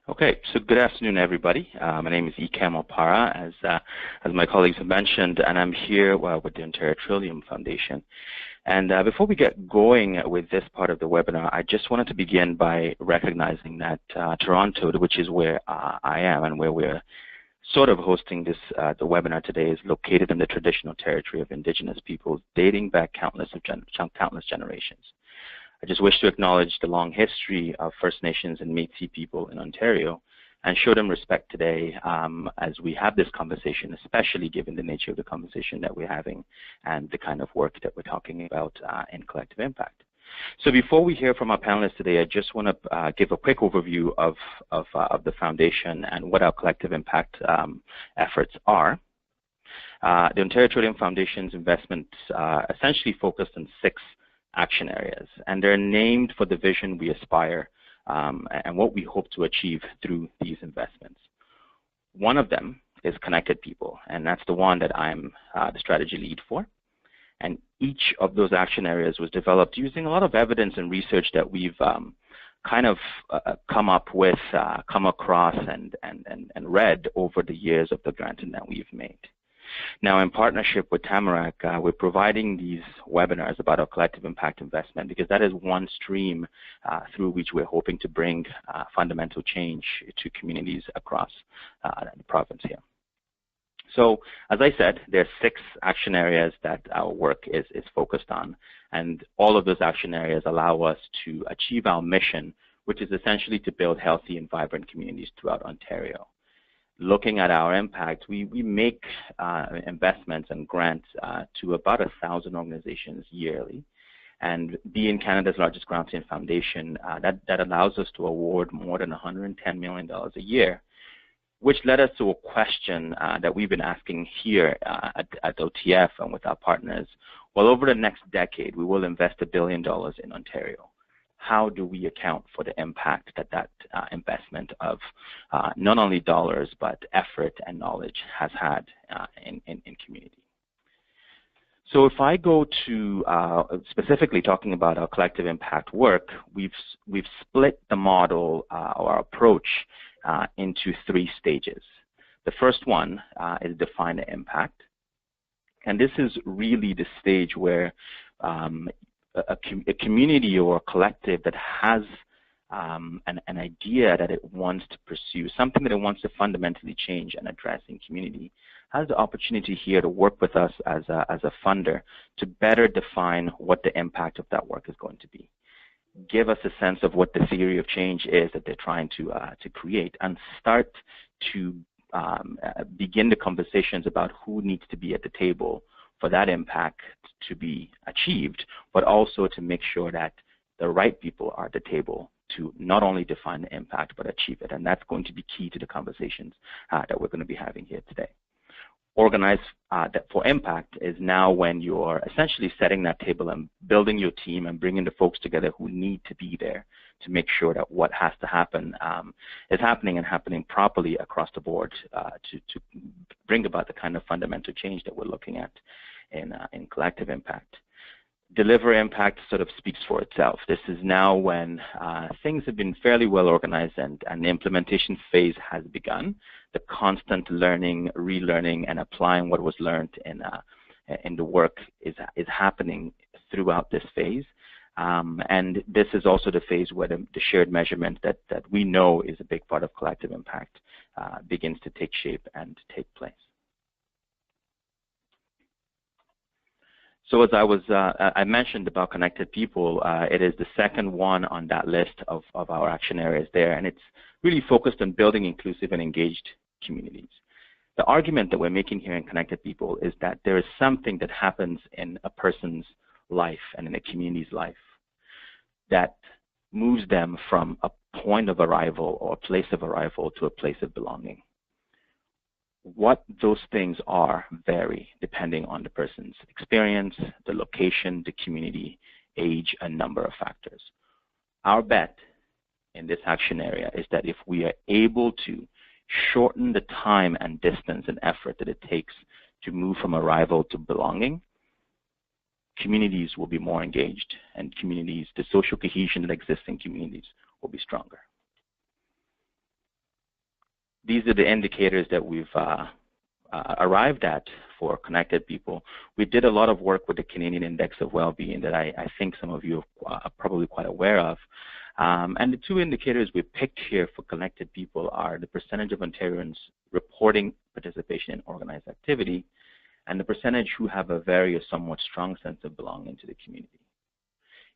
Okay, so good afternoon, everybody. My name is Ikem Opara, as my colleagues have mentioned, and I'm here with the Ontario Trillium Foundation. And before we get going with this part of the webinar, I just wanted to begin by recognizing that Toronto, which is where I am and where we're sort of hosting this the webinar today, is located in the traditional territory of Indigenous peoples dating back countless generations. I just wish to acknowledge the long history of First Nations and Métis people in Ontario and show them respect today as we have this conversation, especially given the nature of the conversation that we're having and the kind of work that we're talking about in collective impact. So before we hear from our panelists today, I just want to give a quick overview of the foundation and what our collective impact efforts are. The Ontario Trillium Foundation's investments essentially focused on 6 action areas, and they're named for the vision we aspire and what we hope to achieve through these investments. One of them is connected people, and that's the one that I'm the strategy lead for. And each of those action areas was developed using a lot of evidence and research that we've kind of come across and read over the years of the granting that we've made. Now, in partnership with Tamarack, we're providing these webinars about our collective impact investment because that is one stream through which we're hoping to bring fundamental change to communities across the province here. So, as I said, there are 6 action areas that our work is focused on, and all of those action areas allow us to achieve our mission, which is essentially to build healthy and vibrant communities throughout Ontario. Looking at our impact, we make investments and grants to about 1,000 organizations yearly. And being Canada's largest granting foundation, that allows us to award more than $110 million a year, which led us to a question that we've been asking here at OTF and with our partners. Well, over the next decade, we will invest $1 billion in Ontario. How do we account for the impact that investment of not only dollars but effort and knowledge has had in community? So if I go to specifically talking about our collective impact work, we've split the model or our approach into 3 stages. The first one is define the impact, and this is really the stage where a community or a collective that has an idea that it wants to pursue, something that it wants to fundamentally change and address in community, has the opportunity here to work with us as a funder to better define what the impact of that work is going to be. Give us a sense of what the theory of change is that they're trying to create, and start to begin the conversations about who needs to be at the table for that impact to be achieved, but also to make sure that the right people are at the table to not only define the impact, but achieve it. And that's going to be key to the conversations that we're going to be having here today. Organize for impact is now when you're essentially setting that table and building your team and bringing the folks together who need to be there to make sure that what has to happen is happening and happening properly across the board to bring about the kind of fundamental change that we're looking at in collective impact. Deliver impact sort of speaks for itself. This is now when things have been fairly well organized and the implementation phase has begun. The constant learning, relearning, and applying what was learned in the work is happening throughout this phase. And this is also the phase where the shared measurement that we know is a big part of collective impact begins to take shape and take place. So as I mentioned about connected people, it is the second one on that list of our action areas there, and it's really focused on building inclusive and engaged communities. The argument that we're making here in connected people is that there is something that happens in a person's life and in a community's life that moves them from a point of arrival or a place of arrival to a place of belonging. What those things are vary depending on the person's experience, the location, the community, age, a number of factors. Our bet in this action area is that if we are able to shorten the time and distance and effort that it takes to move from arrival to belonging, communities will be more engaged, and communities, the social cohesion that exists in communities will be stronger. these are the indicators that we've arrived at for connected people. We did a lot of work with the Canadian Index of Wellbeing that I think some of you are probably quite aware of. And the two indicators we picked here for connected people are the percentage of Ontarians reporting participation in organized activity and the percentage who have a very or somewhat strong sense of belonging to the community.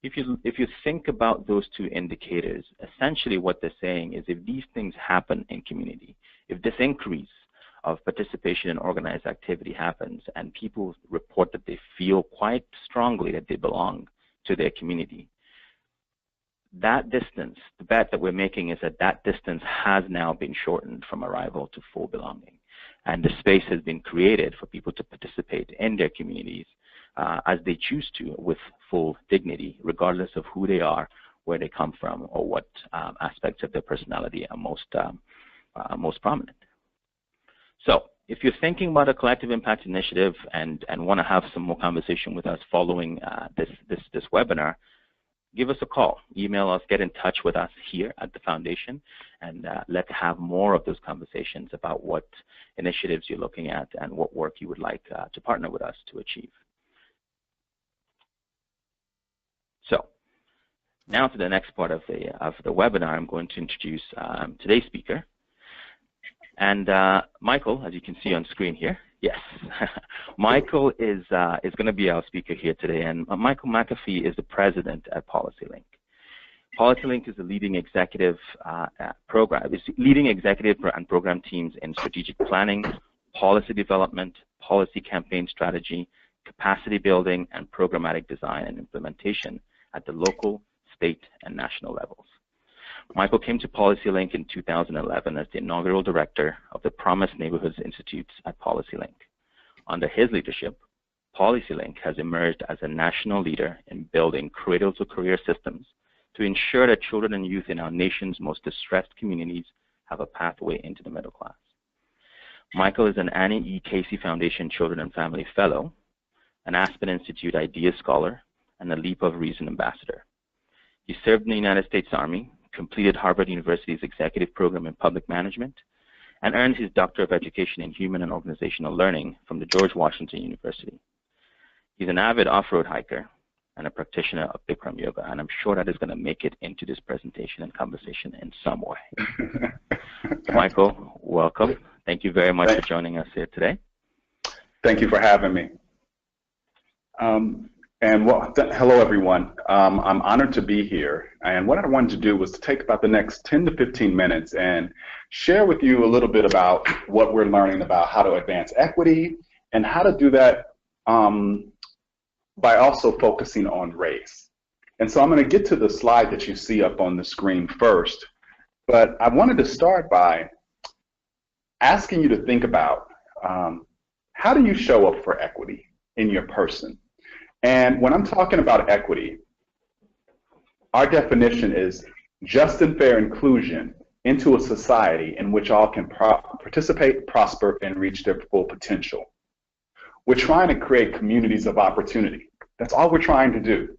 If you think about those two indicators, essentially what they're saying is if these things happen in community, if this increase of participation in organized activity happens and people report that they feel quite strongly that they belong to their community, that distance, the bet that we're making is that that distance has now been shortened from arrival to full belonging. And the space has been created for people to participate in their communities as they choose to with full dignity, regardless of who they are, where they come from, or what aspects of their personality are most prominent. So if you're thinking about a collective impact initiative and want to have some more conversation with us following this webinar, give us a call, email us, get in touch with us here at the Foundation, and let's have more of those conversations about what initiatives you're looking at and what work you would like to partner with us to achieve. So now to the next part of the webinar, I'm going to introduce today's speaker. And Michael, as you can see on screen here, yes, Michael is going to be our speaker here today. And Michael McAfee is the president at PolicyLink. PolicyLink is the leading executive and program teams in strategic planning, policy development, policy campaign strategy, capacity building, and programmatic design and implementation at the local, state, and national levels. Michael came to PolicyLink in 2011 as the inaugural director of the Promise Neighborhoods Institutes at PolicyLink. Under his leadership, PolicyLink has emerged as a national leader in building cradle-to-career systems to ensure that children and youth in our nation's most distressed communities have a pathway into the middle class. Michael is an Annie E. Casey Foundation Children and Family Fellow, an Aspen Institute Ideas Scholar, and a Leap of Reason Ambassador. He served in the United States Army, completed Harvard University's Executive Program in Public Management, and earned his Doctor of Education in Human and Organizational Learning from the George Washington University. He's an avid off-road hiker and a practitioner of Bikram Yoga, and I'm sure that is going to make it into this presentation and conversation in some way. Michael, welcome. Thank you very much for joining us here today. Thank you for having me. Hello, everyone. I'm honored to be here. And what I wanted to do was to take about the next 10 to 15 minutes and share with you a little bit about what we're learning about how to advance equity and how to do that by also focusing on race. And so I'm going to get to the slide that you see up on the screen first. But I wanted to start by asking you to think about how do you show up for equity in your person? And when I'm talking about equity, our definition is just and fair inclusion into a society in which all can participate, prosper, and reach their full potential. We're trying to create communities of opportunity. That's all we're trying to do.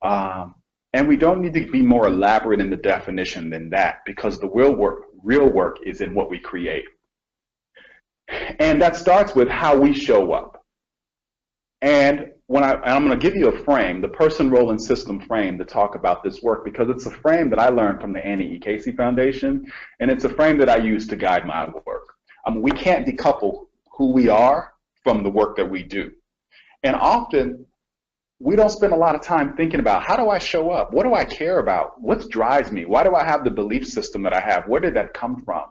And we don't need to be more elaborate in the definition than that, because the real work is in what we create. And that starts with how we show up. And I'm going to give you a frame, the person, role, and system frame, to talk about this work, because it's a frame that I learned from the Annie E. Casey Foundation, and it's a frame that I use to guide my work. We can't decouple who we are from the work that we do. And often, we don't spend a lot of time thinking about, how do I show up? What do I care about? What drives me? Why do I have the belief system that I have? Where did that come from?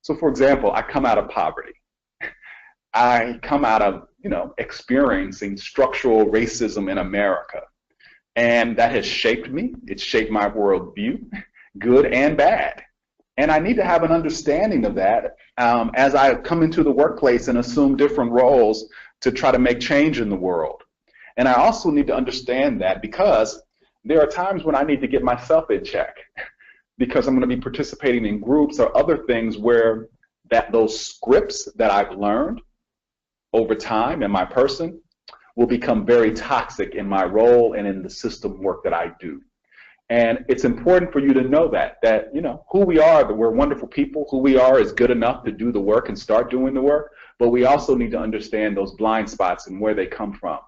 So, for example, I come out of poverty. I come out of, experiencing structural racism in America. And that has shaped me. It's shaped my worldview, good and bad. And I need to have an understanding of that as I come into the workplace and assume different roles to try to make change in the world. And I also need to understand that because there are times when I need to get myself in check, because I'm going to be participating in groups or other things where those scripts that I've learned over time in my person will become very toxic in my role and in the system work that I do. And it's important for you to know that, you know, who we are, that we're wonderful people, who we are is good enough to do the work and start doing the work, but we also need to understand those blind spots and where they come from.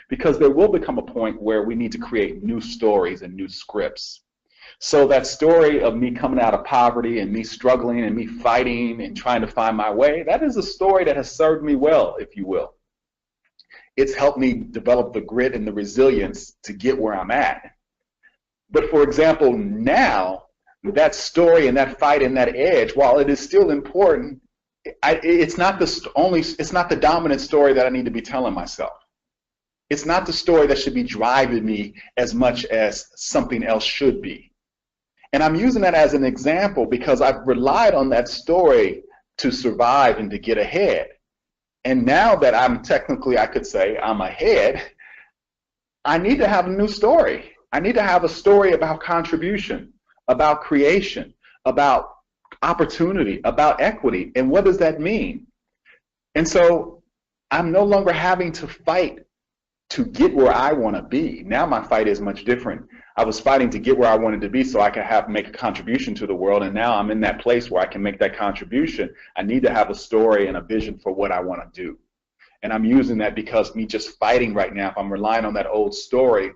Because there will become a point where we need to create new stories and new scripts. So that story of me coming out of poverty and me struggling and me fighting and trying to find my way, that is a story that has served me well, if you will. It's helped me develop the grit and the resilience to get where I'm at. But for example, now, that story and that fight and that edge, while it is still important, it's not the dominant story that I need to be telling myself. It's not the story that should be driving me as much as something else should be. And I'm using that as an example because I've relied on that story to survive and to get ahead. And now that I'm technically, I could say, I'm ahead, I need to have a new story. I need to have a story about contribution, about creation, about opportunity, about equity, and what does that mean? And so I'm no longer having to fight to get where I want to be. Now my fight is much different. I was fighting to get where I wanted to be so I could make a contribution to the world, and now I'm in that place where I can make that contribution. I need to have a story and a vision for what I want to do. And I'm using that because me just fighting right now, if I'm relying on that old story,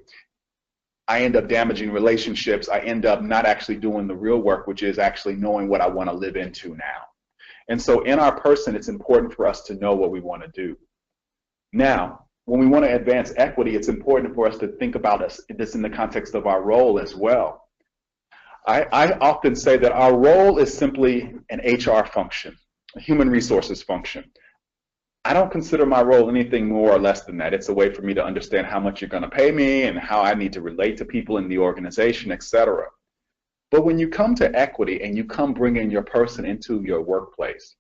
I end up damaging relationships. I end up not actually doing the real work, which is actually knowing what I want to live into now. And so in our person, it's important for us to know what we want to do. Now, when we want to advance equity, it's important for us to think about this in the context of our role as well. I often say that our role is simply an HR function, a human resources function. I don't consider my role anything more or less than that. It's a way for me to understand how much you're going to pay me and how I need to relate to people in the organization, etc. But when you come to equity and you come bringing your person into your workplace,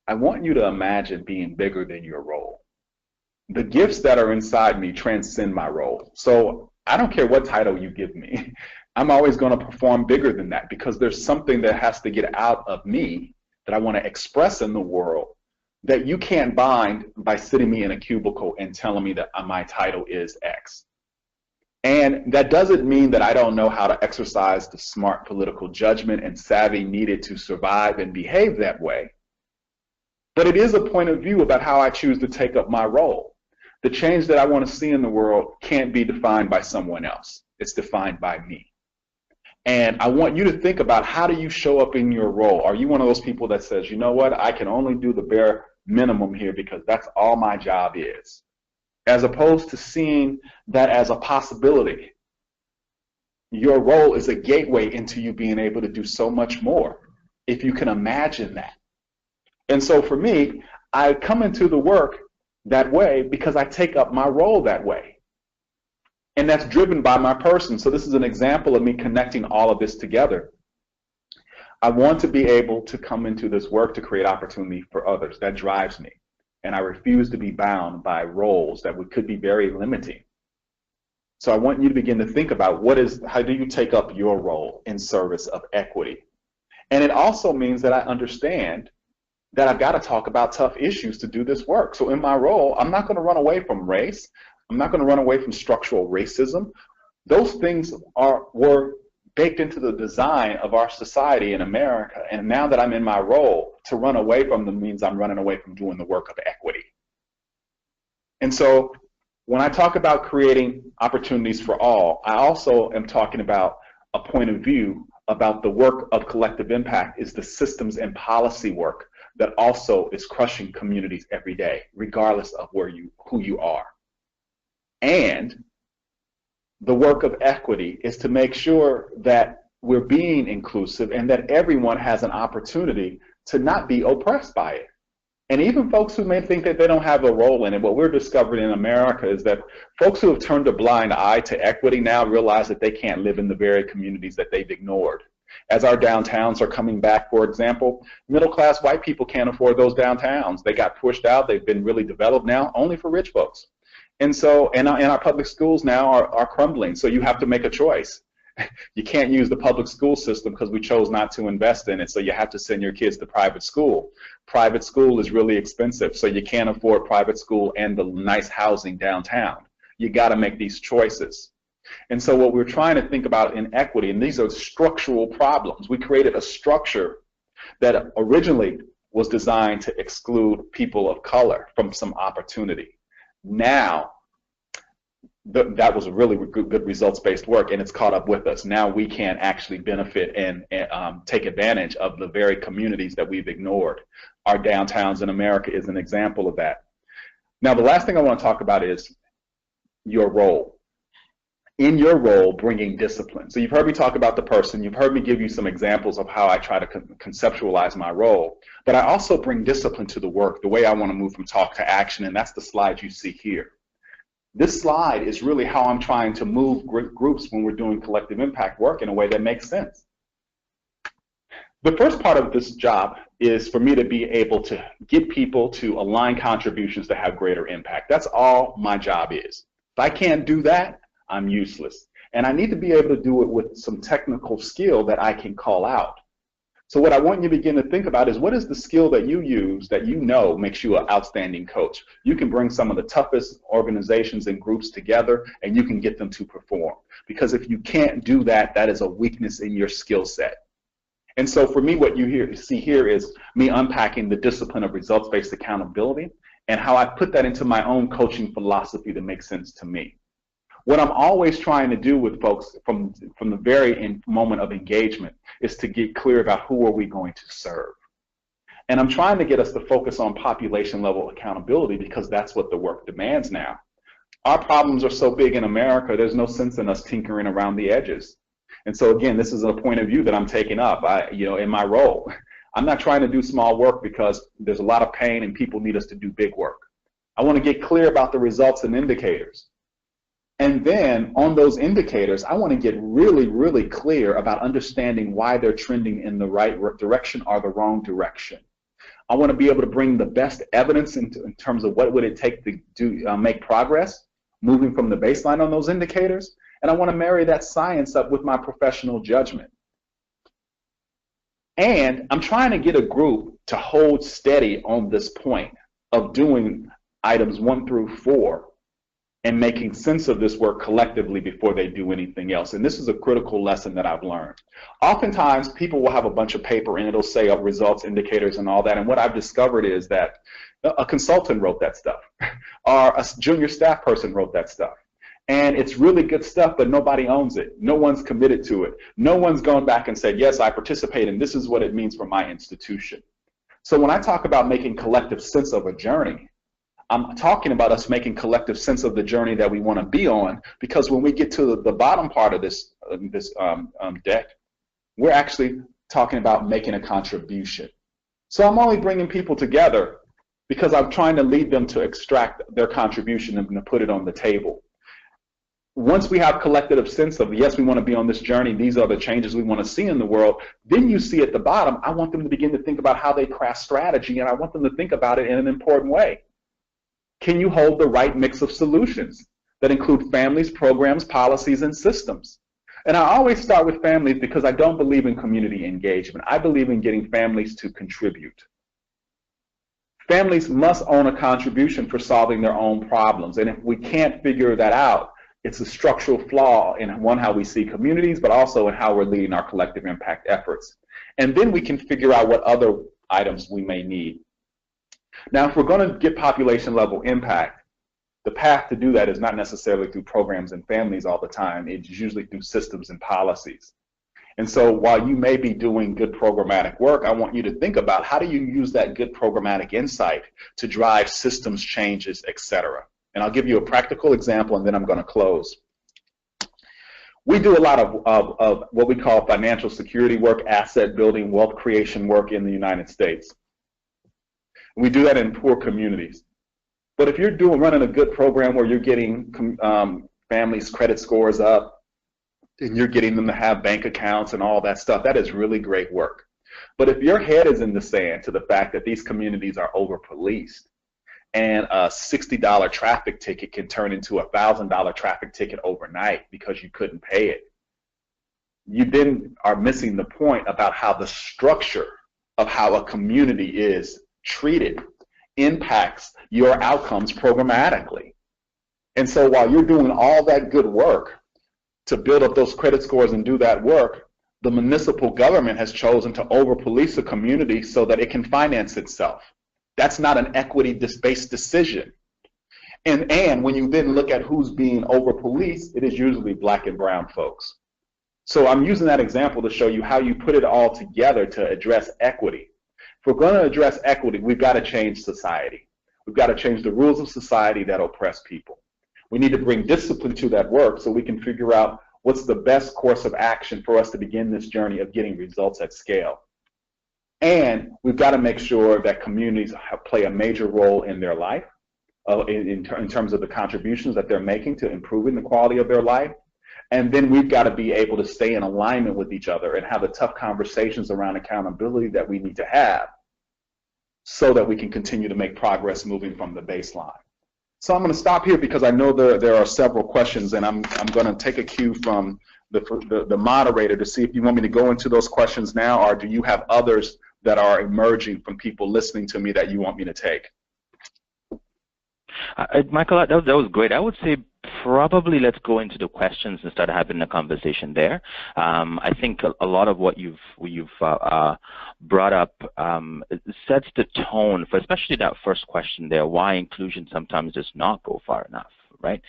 I want you to imagine being bigger than your role. The gifts that are inside me transcend my role. So I don't care what title you give me. I'm always going to perform bigger than that because there's something that has to get out of me that I want to express in the world that you can't bind by sitting me in a cubicle and telling me that my title is X. And that doesn't mean that I don't know how to exercise the smart political judgment and savvy needed to survive and behave that way. But it is a point of view about how I choose to take up my role. The change that I want to see in the world can't be defined by someone else. It's defined by me. And I want you to think about, how do you show up in your role? Are you one of those people that says, you know what, I can only do the bare minimum here because that's all my job is, as opposed to seeing that as a possibility? Your role is a gateway into you being able to do so much more, if you can imagine that. And so for me, I come into the work that way because I take up my role that way. And that's driven by my person. So this is an example of me connecting all of this together. I want to be able to come into this work to create opportunity for others. That drives me. And I refuse to be bound by roles that could be very limiting. So I want you to begin to think about how do you take up your role in service of equity? And it also means that I understand that I've got to talk about tough issues to do this work. So in my role, I'm not going to run away from race. I'm not going to run away from structural racism. Those things were baked into the design of our society in America. And now that I'm in my role, to run away from them means I'm running away from doing the work of equity. And so when I talk about creating opportunities for all, I also am talking about a point of view about the work of collective impact is the systems and policy work that also is crushing communities every day, regardless of who you are. And the work of equity is to make sure that we're being inclusive and that everyone has an opportunity to not be oppressed by it. And even folks who may think that they don't have a role in it, what we're discovering in America is that folks who have turned a blind eye to equity now realize that they can't live in the very communities that they've ignored. As our downtowns are coming back, for example, middle-class white people can't afford those downtowns. They got pushed out. They've been really developed now only for rich folks. And so, and our public schools now are crumbling. So you have to make a choice. You can't use the public school system because we chose not to invest in it. So you have to send your kids to private school. Private school is really expensive, so you can't afford private school and the nice housing downtown. You got to make these choices. And so what we're trying to think about in equity, and these are structural problems. We created a structure that originally was designed to exclude people of color from some opportunity. Now, that was a really good results-based work, and it's caught up with us. Now we can actually benefit and take advantage of the very communities that we've ignored. Our downtowns in America is an example of that. Now, the last thing I want to talk about is your role. In your role, bringing discipline. So you've heard me talk about the person. You've heard me give you some examples of how I try to conceptualize my role. But I also bring discipline to the work, the way I want to move from talk to action, and that's the slide you see here. This slide is really how I'm trying to move groups when we're doing collective impact work in a way that makes sense. The first part of this job is for me to be able to get people to align contributions to have greater impact. That's all my job is. If I can't do that, I'm useless. And I need to be able to do it with some technical skill that I can call out. So what I want you to begin to think about is, what is the skill that you use that you know makes you an outstanding coach? You can bring some of the toughest organizations and groups together and you can get them to perform. Because if you can't do that, that is a weakness in your skill set. And so for me, what you see here is me unpacking the discipline of results-based accountability and how I put that into my own coaching philosophy that makes sense to me. What I'm always trying to do with folks from the very moment of engagement is to get clear about who are we going to serve. And I'm trying to get us to focus on population level accountability because that's what the work demands now. Our problems are so big in America, there's no sense in us tinkering around the edges. And so again, this is a point of view that I'm taking up, in my role. I'm not trying to do small work because there's a lot of pain and people need us to do big work. I want to get clear about the results and indicators. And then on those indicators, I want to get really, really clear about understanding why they're trending in the right direction or the wrong direction. I want to be able to bring the best evidence in terms of what would it take to make progress, moving from the baseline on those indicators. And I want to marry that science up with my professional judgment. And I'm trying to get a group to hold steady on this point of doing items 1 through 4 and making sense of this work collectively before they do anything else. And this is a critical lesson that I've learned. Oftentimes, people will have a bunch of paper and it'll say results, indicators, and all that. And what I've discovered is that a consultant wrote that stuff, or a junior staff person wrote that stuff. And it's really good stuff, but nobody owns it. No one's committed to it. No one's gone back and said, yes, I participate, and this is what it means for my institution. So when I talk about making collective sense of a journey, I'm talking about us making collective sense of the journey that we want to be on, because when we get to the bottom part of this deck, we're actually talking about making a contribution. So I'm only bringing people together because I'm trying to lead them to extract their contribution and to put it on the table. Once we have collective sense of, yes, we want to be on this journey, these are the changes we want to see in the world, then you see at the bottom, I want them to begin to think about how they craft strategy, and I want them to think about it in an important way. Can you hold the right mix of solutions that include families, programs, policies, and systems? And I always start with families because I don't believe in community engagement. I believe in getting families to contribute. Families must own a contribution for solving their own problems. And if we can't figure that out, it's a structural flaw in how we see communities, but also in how we're leading our collective impact efforts. And then we can figure out what other items we may need. Now, if we're going to get population level impact, the path to do that is not necessarily through programs and families all the time. It's usually through systems and policies. And so while you may be doing good programmatic work, I want you to think about how do you use that good programmatic insight to drive systems changes, etc. And I'll give you a practical example and then I'm going to close. We do a lot of what we call financial security work, asset building, wealth creation work in the United States. We do that in poor communities. But if you're running a good program where you're getting families' credit scores up and you're getting them to have bank accounts and all that stuff, that is really great work. But if your head is in the sand to the fact that these communities are over-policed and a $60 traffic ticket can turn into a $1,000 traffic ticket overnight because you couldn't pay it, you then are missing the point about how the structure of how a community is treated impacts your outcomes programmatically. And so while you're doing all that good work, to build up those credit scores and do that work, the municipal government has chosen to over-police a community so that it can finance itself. That's not an equity-based decision. And when you then look at who's being over-policed, it is usually black and brown folks. So I'm using that example to show you how you put it all together to address equity. If we're going to address equity, we've got to change society. We've got to change the rules of society that oppress people. We need to bring discipline to that work so we can figure out what's the best course of action for us to begin this journey of getting results at scale. And we've got to make sure that communities play a major role in their life, in terms of the contributions that they're making to improving the quality of their life. And then we've got to be able to stay in alignment with each other and have the tough conversations around accountability that we need to have so that we can continue to make progress moving from the baseline. So I'm going to stop here because I know there are several questions, and I'm going to take a cue from the moderator to see if you want me to go into those questions now, or do you have others that are emerging from people listening to me that you want me to take? Michael, that was great. I would say probably let's go into the questions and start having a conversation there. I think a lot of what you've brought up sets the tone for especially that first question there, why inclusion sometimes does not go far enough, right?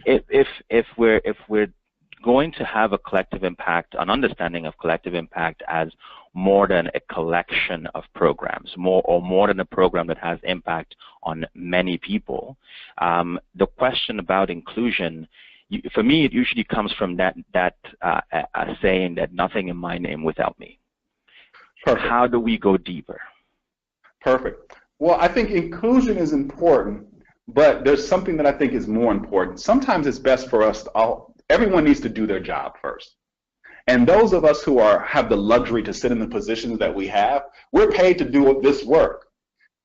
If we're going to have a collective impact, an understanding of collective impact as more than a collection of programs, more than a program that has impact on many people. The question about inclusion, for me, it usually comes from that saying that nothing in my name without me. Perfect. How do we go deeper? Perfect. Well, I think inclusion is important, but there's something that I think is more important. Sometimes it's best for us everyone needs to do their job first. And those of us who have the luxury to sit in the positions that we have, we're paid to do this work.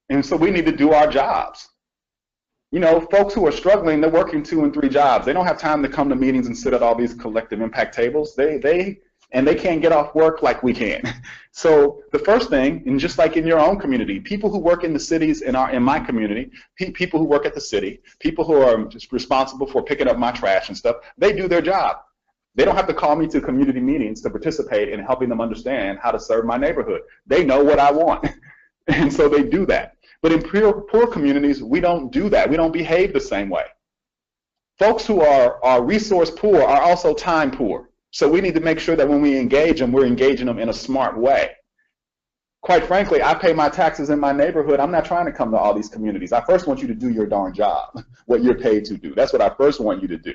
And so we need to do our jobs. You know, folks who are struggling, they're working 2 and 3 jobs. They don't have time to come to meetings and sit at all these collective impact tables. They can't get off work like we can. So the first thing, and just like in your own community, people who work in the cities in my community, people who work at the city, people who are just responsible for picking up my trash and stuff, they do their job. They don't have to call me to community meetings to participate in helping them understand how to serve my neighborhood. They know what I want, and so they do that. But in poor communities, we don't do that. We don't behave the same way. Folks who are resource poor are also time poor. So we need to make sure that when we engage them, we're engaging them in a smart way. Quite frankly, I pay my taxes in my neighborhood. I'm not trying to come to all these communities. I first want you to do your darn job, what you're paid to do. That's what I first want you to do.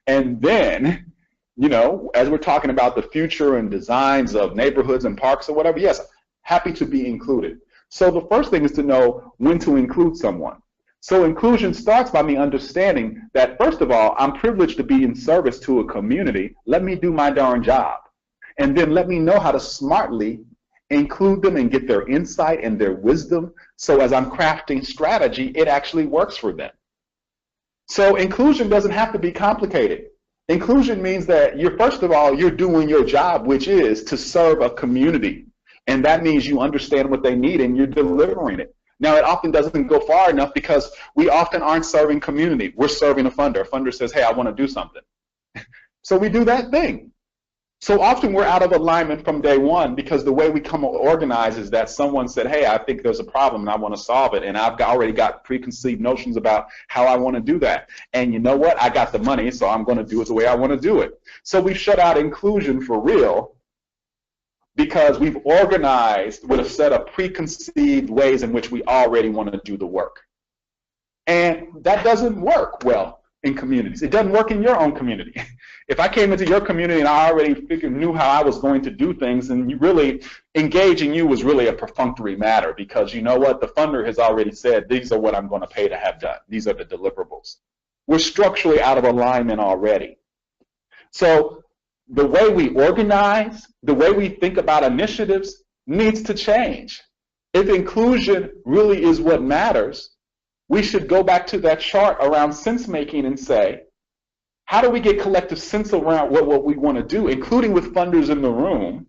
And then, you know, as we're talking about the future and designs of neighborhoods and parks or whatever, yes, happy to be included. So the first thing is to know when to include someone. So inclusion starts by me understanding that, first of all, I'm privileged to be in service to a community. Let me do my darn job. And then let me know how to smartly include them and get their insight and their wisdom. So as I'm crafting strategy, it actually works for them. So inclusion doesn't have to be complicated. Inclusion means that first of all, you're doing your job, which is to serve a community. And that means you understand what they need and you're delivering it. Now, it often doesn't go far enough because we often aren't serving community. We're serving a funder. A funder says, hey, I want to do something. So we do that thing. So often we're out of alignment from day one because the way we come organized is that someone said, hey, I think there's a problem and I want to solve it. And I've already got preconceived notions about how I want to do that. And you know what? I got the money, so I'm going to do it the way I want to do it. So we've shut out inclusion for real because we've organized with a set of preconceived ways in which we already want to do the work. And that doesn't work well in communities. It doesn't work in your own community. If I came into your community and I already knew how I was going to do things, and you really engaging you was really a perfunctory matter because you know what? The funder has already said, these are what I'm going to pay to have done. These are the deliverables. We're structurally out of alignment already. So the way we organize, the way we think about initiatives needs to change. If inclusion really is what matters, we should go back to that chart around sense-making and say, how do we get collective sense around what we want to do, including with funders in the room?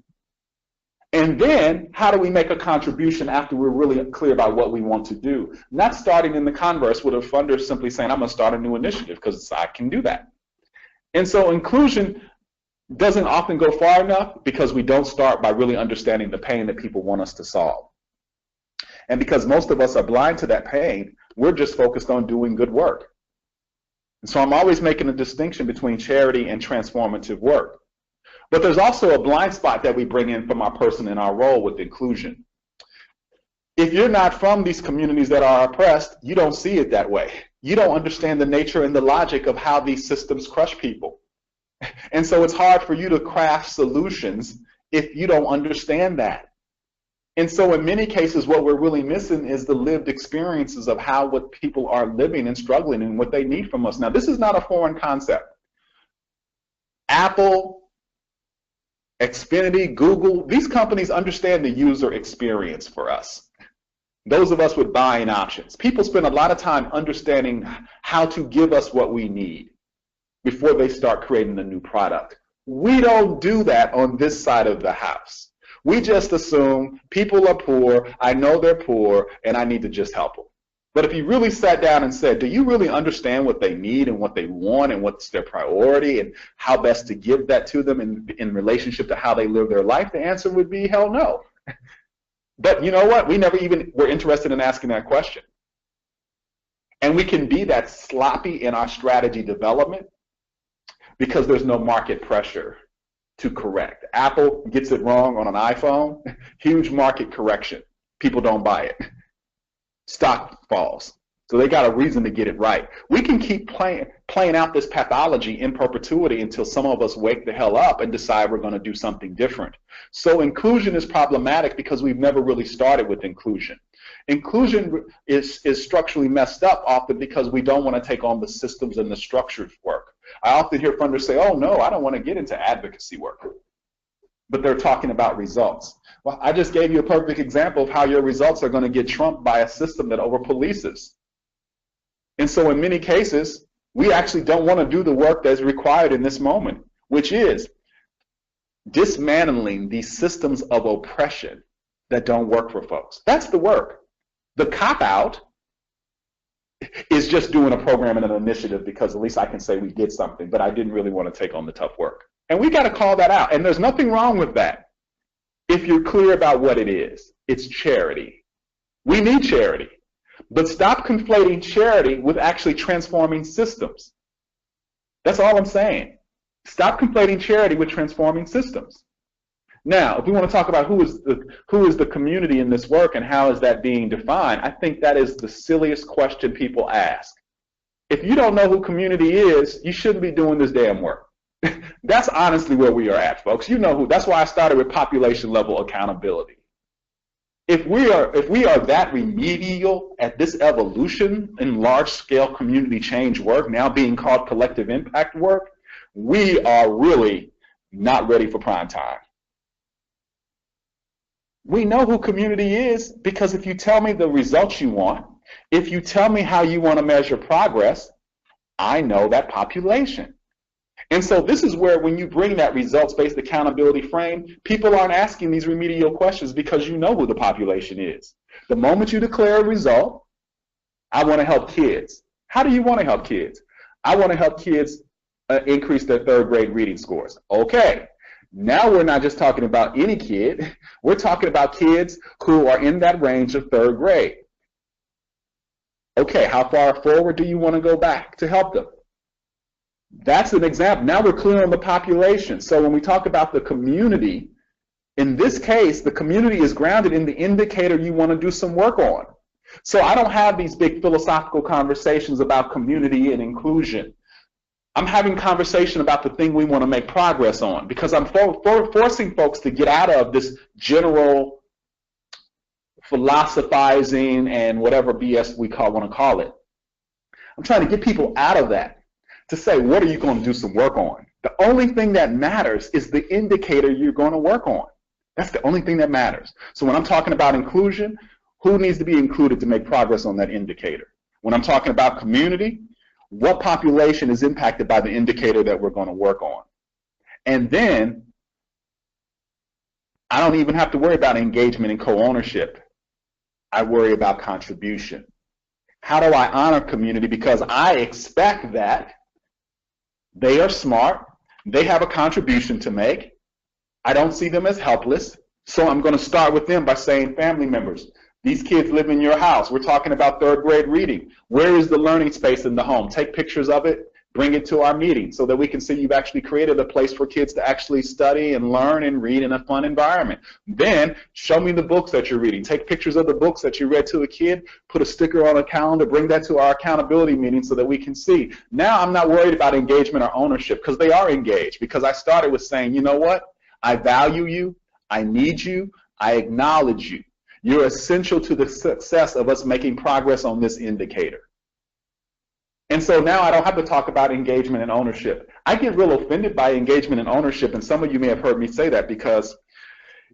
And then how do we make a contribution after we're really clear about what we want to do? Not starting in the converse with a funder simply saying, I'm going to start a new initiative because I can do that. And so inclusion doesn't often go far enough because we don't start by really understanding the pain that people want us to solve. And because most of us are blind to that pain, we're just focused on doing good work. And so I'm always making a distinction between charity and transformative work. But there's also a blind spot that we bring in from our person in our role with inclusion. If you're not from these communities that are oppressed, you don't see it that way. You don't understand the nature and the logic of how these systems crush people. And so it's hard for you to craft solutions if you don't understand that. And so in many cases, what we're really missing is the lived experiences of how what people are living and struggling and what they need from us. Now, this is not a foreign concept. Apple, Xfinity, Google, these companies understand the user experience for us. Those of us with buying options. People spend a lot of time understanding how to give us what we need before they start creating a new product. We don't do that on this side of the house. We just assume people are poor, I know they're poor, and I need to just help them. But if you really sat down and said, do you really understand what they need and what they want and what's their priority and how best to give that to them in relationship to how they live their life, the answer would be hell no. But you know what? We never even were interested in asking that question. And we can be that sloppy in our strategy development because there's no market pressure to correct. Apple gets it wrong on an iPhone, huge market correction. People don't buy it. Stock falls. So they got a reason to get it right. We can keep playing out this pathology in perpetuity until some of us wake the hell up and decide we're going to do something different. So inclusion is problematic because we've never really started with inclusion. Inclusion is structurally messed up often because we don't want to take on the systems and the structured work. I often hear funders say, oh no, I don't want to get into advocacy work. But they're talking about results. Well, I just gave you a perfect example of how your results are going to get trumped by a system that over-polices. And so in many cases, we actually don't want to do the work that's required in this moment, which is dismantling these systems of oppression that don't work for folks. That's the work. The cop-out is just doing a program and an initiative because at least I can say we did something, but I didn't really want to take on the tough work. And we got to call that out. And there's nothing wrong with that if you're clear about what it is. It's charity. We need charity. But stop conflating charity with actually transforming systems. That's all I'm saying. Stop conflating charity with transforming systems. Now, if we want to talk about who is the community in this work and how is that being defined, I think that is the silliest question people ask. If you don't know who community is, you shouldn't be doing this damn work. That's honestly where we are at, folks. You know who. That's why I started with population level accountability. If we are that remedial at this evolution in large-scale community change work, now being called collective impact work, we are really not ready for prime time. We know who community is because if you tell me the results you want, if you tell me how you want to measure progress, I know that population. And so this is where when you bring that results-based accountability frame, people aren't asking these remedial questions because you know who the population is. The moment you declare a result, I want to help kids. How do you want to help kids? I want to help kids increase their third grade reading scores. Okay, now we're not just talking about any kid. We're talking about kids who are in that range of third grade. Okay, how far forward do you want to go back to help them? That's an example. Now we're clear on the population. So when we talk about the community, in this case, the community is grounded in the indicator you want to do some work on. So I don't have these big philosophical conversations about community and inclusion. I'm having conversation about the thing we want to make progress on because I'm forcing folks to get out of this general philosophizing and whatever BS we want to call it. I'm trying to get people out of that to say, what are you going to do some work on? The only thing that matters is the indicator you're going to work on. That's the only thing that matters. So when I'm talking about inclusion, who needs to be included to make progress on that indicator? When I'm talking about community, what population is impacted by the indicator that we're going to work on? And then I don't even have to worry about engagement and co-ownership. I worry about contribution. How do I honor community? Because I expect that They are smart. They have a contribution to make. I don't see them as helpless. So I'm going to start with them by saying, family members, these kids live in your house. We're talking about third grade reading. Where is the learning space in the home? Take pictures of it. Bring it to our meeting so that we can see you've actually created a place for kids to actually study and learn and read in a fun environment. Then show me the books that you're reading. Take pictures of the books that you read to a kid, put a sticker on a calendar, bring that to our accountability meeting so that we can see. Now I'm not worried about engagement or ownership because they are engaged, because I started with saying, you know what? I value you. I need you. I acknowledge you. You're essential to the success of us making progress on this indicator. And so now I don't have to talk about engagement and ownership. I get real offended by engagement and ownership, and some of you may have heard me say that because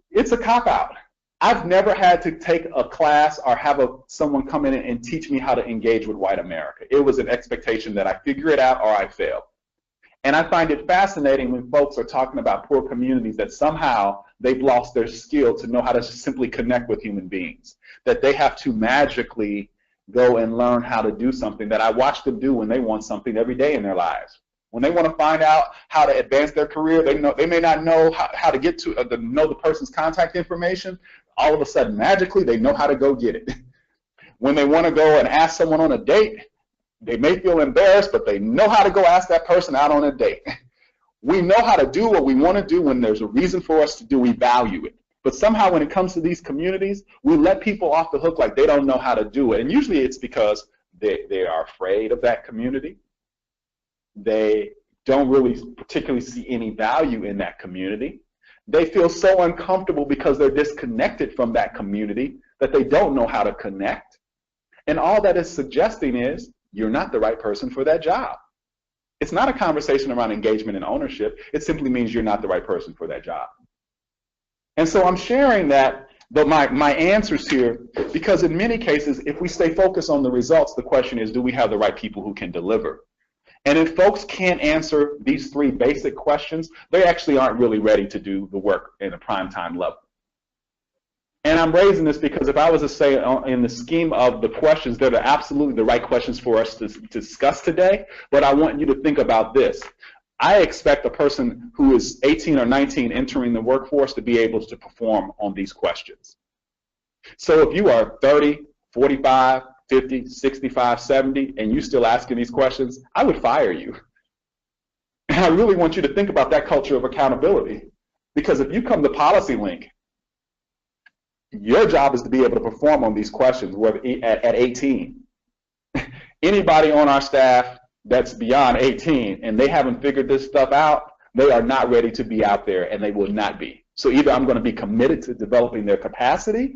it's a cop-out. I've never had to take a class or have someone come in and teach me how to engage with white America. It was an expectation that I figure it out or I fail. And I find it fascinating when folks are talking about poor communities that somehow they've lost their skill to know how to simply connect with human beings, that they have to magically go and learn how to do something that I watch them do when they want something every day in their lives. When they want to find out how to advance their career, they may not know how to get to know the person's contact information. All of a sudden, magically, they know how to go get it. When they want to go and ask someone on a date, they may feel embarrassed, but they know how to go ask that person out on a date. We know how to do what we want to do when there's a reason for us to do. We value it. But somehow when it comes to these communities, we let people off the hook like they don't know how to do it. And usually it's because they are afraid of that community. They don't really particularly see any value in that community. They feel so uncomfortable because they're disconnected from that community that they don't know how to connect. And all that is suggesting is you're not the right person for that job. It's not a conversation around engagement and ownership. It simply means you're not the right person for that job. And so I'm sharing that, but my answers here, because in many cases, if we stay focused on the results, the question is, do we have the right people who can deliver? And if folks can't answer these three basic questions, they actually aren't really ready to do the work in a prime time level. And I'm raising this because if I was to say in the scheme of the questions, they're absolutely the right questions for us to discuss today, but I want you to think about this. I expect a person who is 18 or 19 entering the workforce to be able to perform on these questions. So if you are 30, 45, 50, 65, 70, and you're still asking these questions, I would fire you. And I really want you to think about that culture of accountability. Because if you come to PolicyLink, your job is to be able to perform on these questions at 18. Anybody on our staff that's beyond 18 and they haven't figured this stuff out, they are not ready to be out there, and they will not be. So either I'm going to be committed to developing their capacity,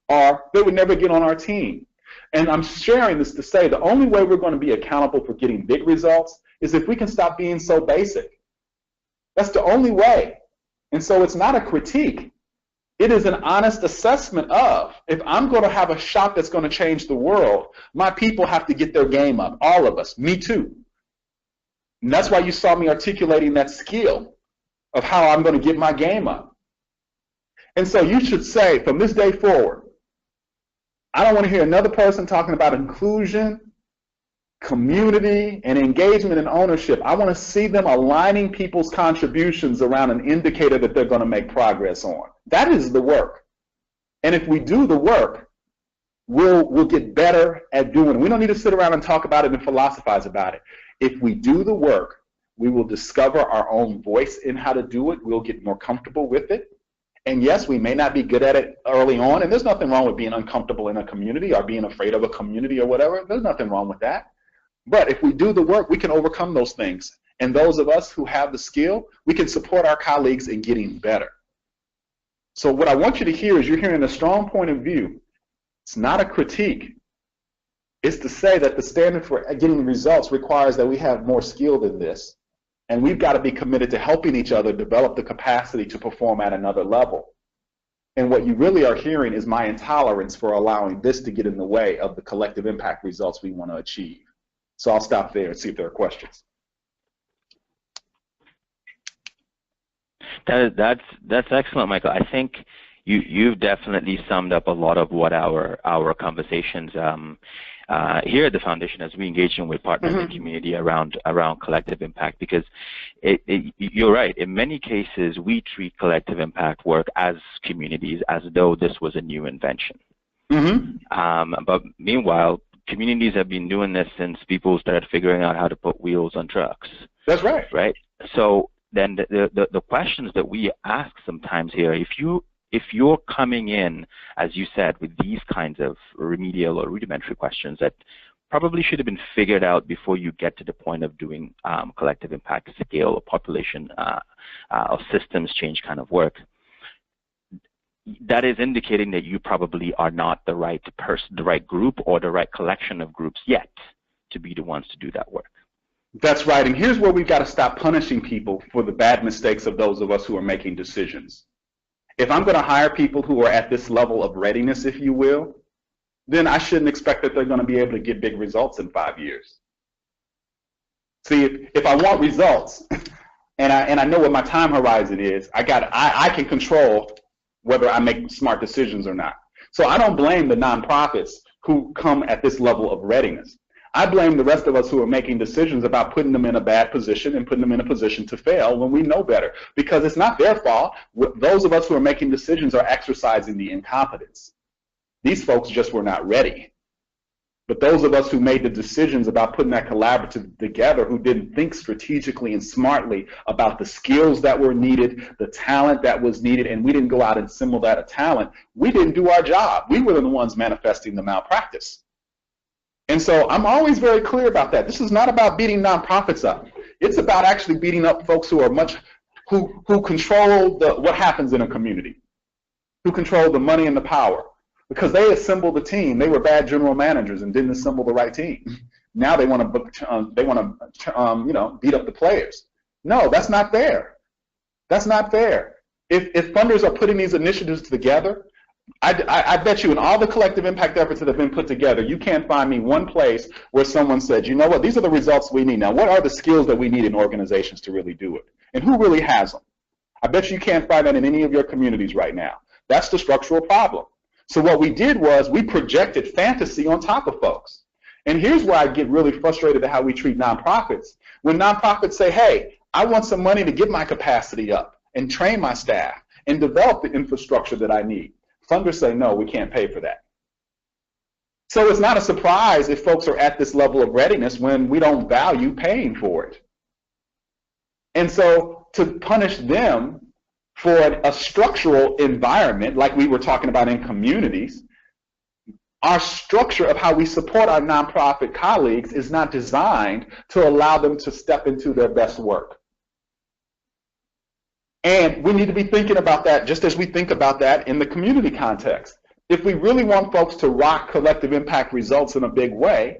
or they would never get on our team. And I'm sharing this to say the only way we're going to be accountable for getting big results is if we can stop being so basic. That's the only way. And so it's not a critique. It is an honest assessment of, if I'm going to have a shop that's going to change the world, my people have to get their game up, all of us, me too. And that's why you saw me articulating that skill of how I'm going to get my game up. And so you should say, from this day forward, I don't want to hear another person talking about inclusion, community, and engagement and ownership. I want to see them aligning people's contributions around an indicator that they're going to make progress on. That is the work. And if we do the work, we'll get better at doing it. We don't need to sit around and talk about it and philosophize about it. If we do the work, we will discover our own voice in how to do it. We'll get more comfortable with it. And yes, we may not be good at it early on, and there's nothing wrong with being uncomfortable in a community or being afraid of a community or whatever. There's nothing wrong with that. But if we do the work, we can overcome those things. And those of us who have the skill, we can support our colleagues in getting better. So what I want you to hear is you're hearing a strong point of view. It's not a critique. It's to say that the standard for getting results requires that we have more skill than this. And we've got to be committed to helping each other develop the capacity to perform at another level. And what you really are hearing is my intolerance for allowing this to get in the way of the collective impact results we want to achieve. So I'll stop there and see if there are questions. That's excellent, Michael. I think, You've definitely summed up a lot of what our conversations here at the foundation as we engage with partners in the community around collective impact, because you're right. In many cases, we treat collective impact work as communities as though this was a new invention. But meanwhile, communities have been doing this since people started figuring out how to put wheels on trucks. That's right. Right. So then the questions that we ask sometimes here, if you're coming in, as you said, with these kinds of remedial or rudimentary questions that probably should have been figured out before you get to the point of doing collective impact scale or population or systems change kind of work, that is indicating that you probably are not the right person, the right group, or the right collection of groups yet to be the ones to do that work. That's right. And here's where we've got to stop punishing people for the bad mistakes of those of us who are making decisions. If I'm going to hire people who are at this level of readiness, if you will, then I shouldn't expect that they're going to be able to get big results in 5 years. See, if I want results and I know what my time horizon is, I can control whether I make smart decisions or not. So I don't blame the nonprofits who come at this level of readiness. I blame the rest of us who are making decisions about putting them in a bad position and putting them in a position to fail when we know better, because it's not their fault. Those of us who are making decisions are exercising the incompetence. These folks just were not ready. But those of us who made the decisions about putting that collaborative together, who didn't think strategically and smartly about the skills that were needed, the talent that was needed, and we didn't go out and assemble that talent, we didn't do our job. We were the ones manifesting the malpractice. And so I'm always very clear about that. This is not about beating nonprofits up. It's about actually beating up folks who are who control what happens in a community, who control the money and the power, because they assembled the team. They were bad general managers and didn't assemble the right team. Now they want to beat up the players. No, that's not fair. That's not fair. If funders are putting these initiatives together, I bet you in all the collective impact efforts that have been put together, you can't find me one place where someone said, you know what, these are the results we need. Now, what are the skills that we need in organizations to really do it? And who really has them? I bet you can't find that in any of your communities right now. That's the structural problem. So what we did was we projected fantasy on top of folks. And here's where I get really frustrated at how we treat nonprofits. When nonprofits say, hey, I want some money to get my capacity up and train my staff and develop the infrastructure that I need, funders say, no, we can't pay for that. So it's not a surprise if folks are at this level of readiness when we don't value paying for it. And so to punish them for a structural environment like we were talking about in communities, our structure of how we support our nonprofit colleagues is not designed to allow them to step into their best work. And we need to be thinking about that just as we think about that in the community context. If we really want folks to rock collective impact results in a big way,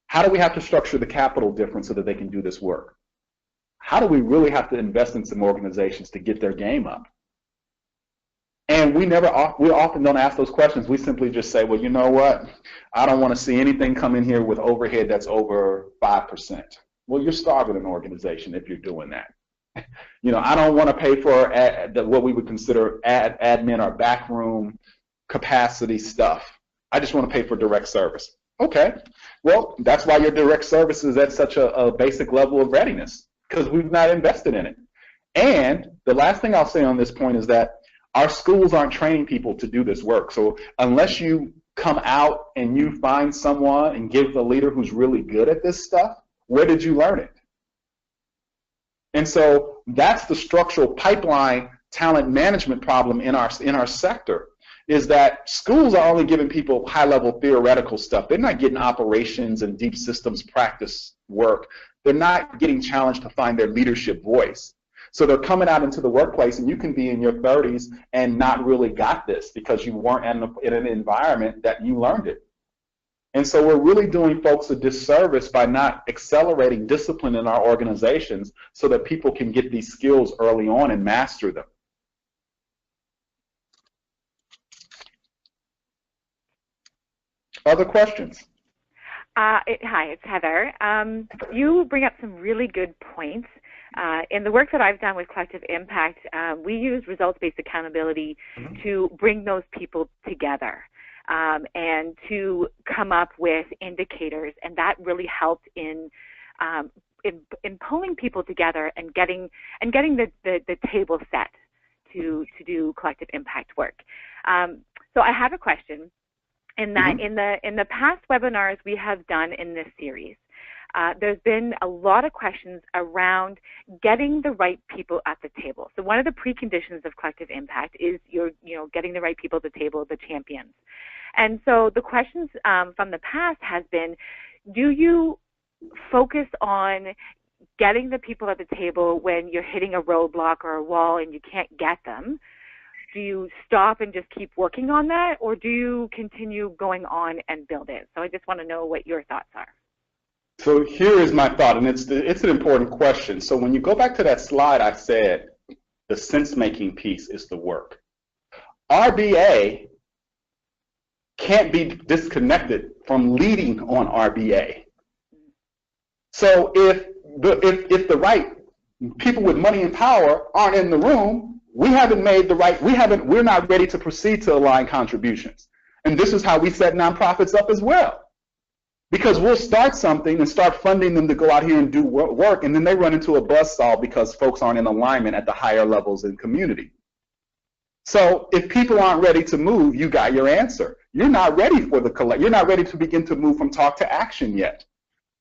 how do we have to structure the capital different so that they can do this work? How do we really have to invest in some organizations to get their game up? And we often don't ask those questions. We simply just say, well, you know what? I don't want to see anything come in here with overhead that's over 5%. Well, you're starving an organization if you're doing that. You know, I don't want to pay for what we would consider admin or backroom capacity stuff. I just want to pay for direct service. Okay, well, that's why your direct service is at such a basic level of readiness, because we've not invested in it. And the last thing I'll say on this point is that our schools aren't training people to do this work. So unless you come out and you find someone and give a leader who's really good at this stuff, where did you learn it? And so that's the structural pipeline talent management problem in our sector, is that schools are only giving people high-level theoretical stuff. They're not getting operations and deep systems practice work. They're not getting challenged to find their leadership voice. So they're coming out into the workplace, and you can be in your 30s and not really got this because you weren't in an environment that you learned it. And so we're really doing folks a disservice by not accelerating discipline in our organizations so that people can get these skills early on and master them. Other questions? Hi, it's Heather. You bring up some really good points In the work that I've done with Collective Impact, we use results-based accountability to bring those people together and to come up with indicators, and that really helped in pulling people together and getting the table set to do collective impact work. So I have a question. In that, in the past webinars we have done in this series, there's been a lot of questions around getting the right people at the table. So one of the preconditions of collective impact is getting the right people at the table, the champions. And so the questions from the past has been, do you focus on getting the people at the table when you're hitting a roadblock or a wall and you can't get them? Do you stop and just keep working on that, or do you continue going on and build it? So I just want to know what your thoughts are. So here is my thought, and it's an important question. So when you go back to that slide, I said the sense-making piece is the work. RBA can't be disconnected from leading on RBA. So if the right people with money and power aren't in the room, we're not ready to proceed to align contributions. And this is how we set nonprofits up as well. Because we'll start something and start funding them to go out here and do work, and then they run into a buzzsaw because folks aren't in alignment at the higher levels in community. So if people aren't ready to move, you got your answer. You're not ready for you're not ready to begin to move from talk to action yet.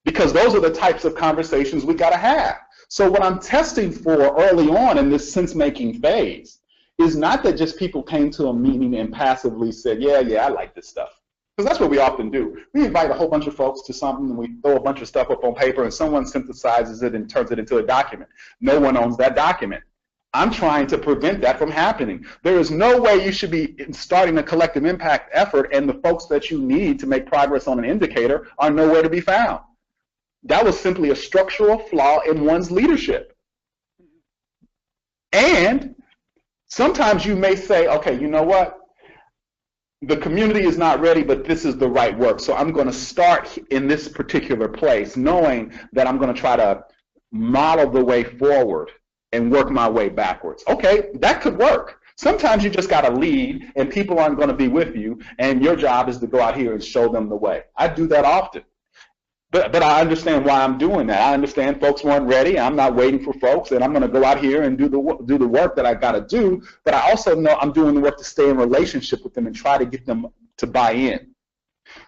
Because those are the types of conversations we got to have. So what I'm testing for early on in this sense-making phase is not that just people came to a meeting and passively said, yeah, I like this stuff. Because that's what we often do. We invite a whole bunch of folks to something and we throw a bunch of stuff up on paper and someone synthesizes it and turns it into a document. No one owns that document. I'm trying to prevent that from happening. There is no way you should be starting a collective impact effort and the folks that you need to make progress on an indicator are nowhere to be found. That was simply a structural flaw in one's leadership. And sometimes you may say, okay, you know what? The community is not ready, but this is the right work. So I'm going to start in this particular place, knowing that I'm going to try to model the way forward and work my way backwards. Okay, that could work. Sometimes you just got to lead, and people aren't going to be with you, and your job is to go out here and show them the way. I do that often. But I understand why I'm doing that. I understand folks weren't ready. I'm not waiting for folks, and I'm going to go out here and do the work that I got to do. But I also know I'm doing the work to stay in relationship with them and try to get them to buy in.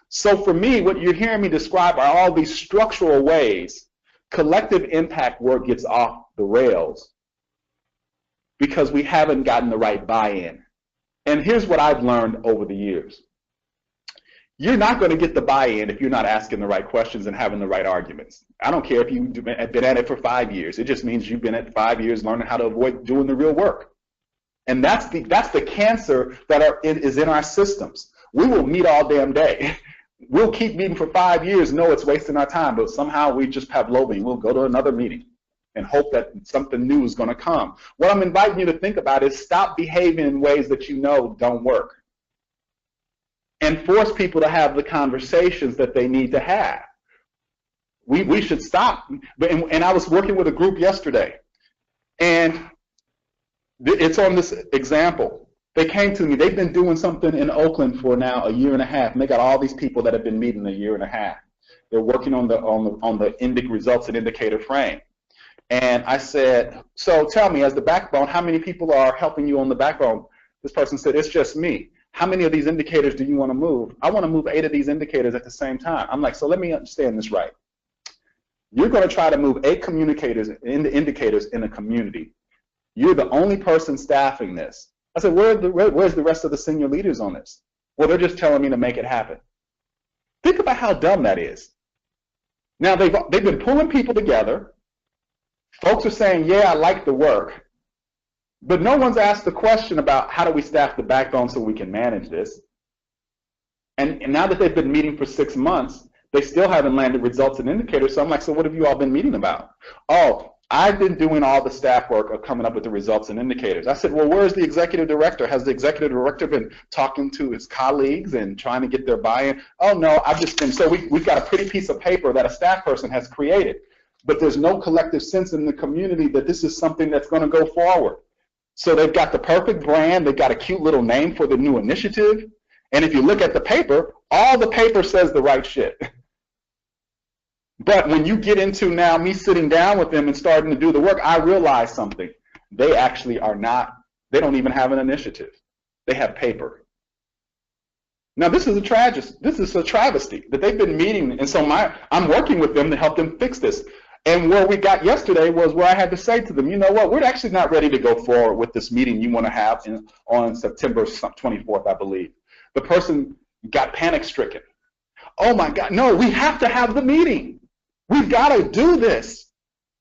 So for me, what you're hearing me describe are all these structural ways collective impact work gets off the rails because we haven't gotten the right buy-in. And here's what I've learned over the years. You're not going to get the buy-in if you're not asking the right questions and having the right arguments. I don't care if you've been at it for 5 years. It just means you've been at 5 years learning how to avoid doing the real work. And that's the cancer that is in our systems. We will meet all damn day. We'll keep meeting for 5 years, know it's wasting our time, but somehow we just have loathing. We'll go to another meeting and hope that something new is going to come. What I'm inviting you to think about is stop behaving in ways that you know don't work. And force people to have the conversations that they need to have. We should stop. And I was working with a group yesterday, and it's on this example. They came to me. They've been doing something in Oakland for now a year and a half, and they got all these people that have been meeting a year and a half. They're working on the results and indicator frame. And I said, so tell me, as the backbone, how many people are helping you on the backbone? This person said, it's just me. How many of these indicators do you want to move? I want to move 8 of these indicators at the same time. I'm like, so let me understand this right. You're going to try to move 8 indicators in a community. You're the only person staffing this. I said, where's the rest of the senior leaders on this? Well, they're just telling me to make it happen. Think about how dumb that is. Now, they've been pulling people together. Folks are saying, yeah, I like the work. But no one's asked the question about how do we staff the backbone so we can manage this. And now that they've been meeting for 6 months, they still haven't landed results and indicators. So I'm like, so what have you all been meeting about? Oh, I've been doing all the staff work of coming up with the results and indicators. I said, well, where's the executive director? Has the executive director been talking to his colleagues and trying to get their buy-in? Oh, no, I've just been, so we've got a pretty piece of paper that a staff person has created. but there's no collective sense in the community that this is something that's going to go forward. So they've got the perfect brand, they've got a cute little name for the new initiative, and if you look at the paper, all the paper says the right shit. But when you get into now me sitting down with them and starting to do the work, I realize something. They actually are not, they don't even have an initiative. They have paper. Now this is a travesty that they've been meeting, and so I'm working with them to help them fix this. And where we got yesterday was where I had to say to them, you know what, we're actually not ready to go forward with this meeting you want to have on September 24th, I believe. The person got panic-stricken. Oh my God, no, we have to have the meeting. We've got to do this.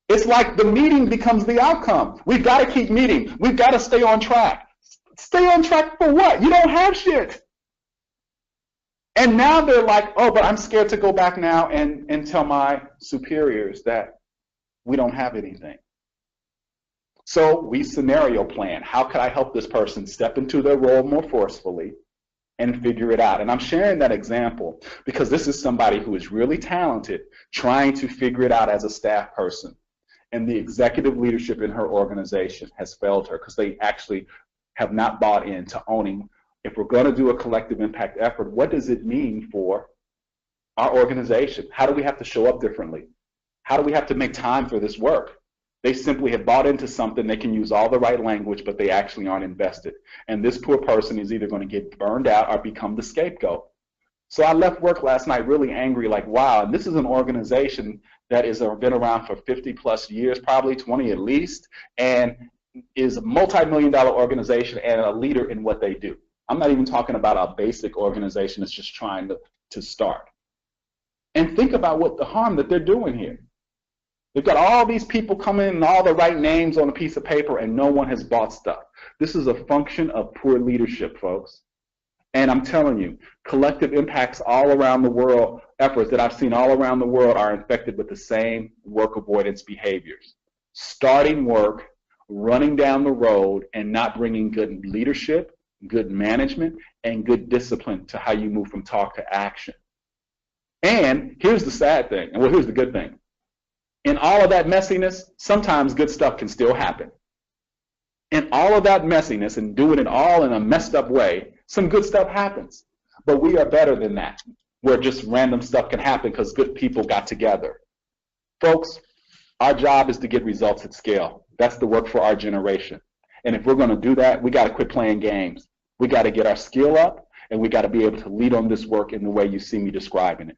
It's like the meeting becomes the outcome. We've got to keep meeting. We've got to stay on track. Stay on track for what? You don't have shit. And now they're like, oh, but I'm scared to go back now and tell my superiors that we don't have anything. So we scenario plan. How could I help this person step into their role more forcefully and figure it out? And I'm sharing that example because this is somebody who is really talented trying to figure it out as a staff person. And the executive leadership in her organization has failed her because they actually have not bought into owning, if we're going to do a collective impact effort, what does it mean for our organization? How do we have to show up differently? How do we have to make time for this work? They simply have bought into something. They can use all the right language, but they actually aren't invested. And this poor person is either going to get burned out or become the scapegoat. So I left work last night really angry, like, wow, and this is an organization that has been around for 50 plus years, probably 20 at least, and is a multi-million-dollar organization and a leader in what they do. I'm not even talking about a basic organization that's just trying to start. And think about what the harm that they're doing here. They've got all these people coming in and all the right names on a piece of paper and no one has bought stuff. This is a function of poor leadership, folks. And I'm telling you, collective impacts all around the world, efforts that I've seen all around the world are infected with the same work avoidance behaviors. Starting work, running down the road, and not bringing good leadership, good management, and good discipline to how you move from talk to action. And here's the sad thing, well, here's the good thing. In all of that messiness, sometimes good stuff can still happen. In all of that messiness and doing it all in a messed up way, some good stuff happens. But we are better than that, where just random stuff can happen because good people got together. Folks, our job is to get results at scale. That's the work for our generation. And if we're going to do that, we got to quit playing games. We got to get our skill up, and we got to be able to lead on this work in the way you see me describing it.